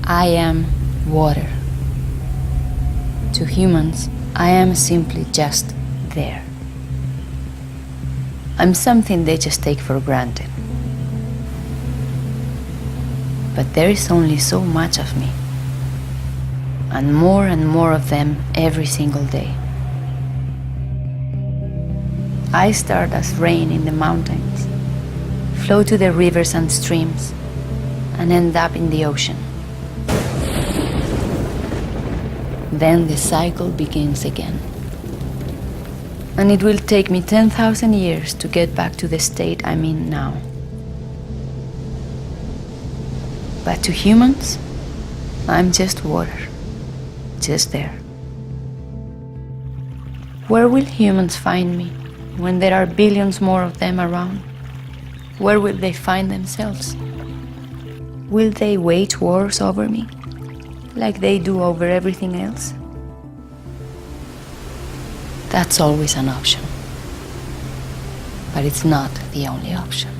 I am water. To humans, I am simply just there. I'm something they just take for granted. But there is only so much of me, and more of them every single day. I start as rain in the mountains, flow to the rivers and streams, and end up in the ocean. Then the cycle begins again. And it will take me 10,000 years to get back to the state I'm in now. But to humans, I'm just water, just there. Where will humans find me when there are billions more of them around? Where will they find themselves? Will they wage wars over me, like they do over everything else? That's always an option, but it's not the only option.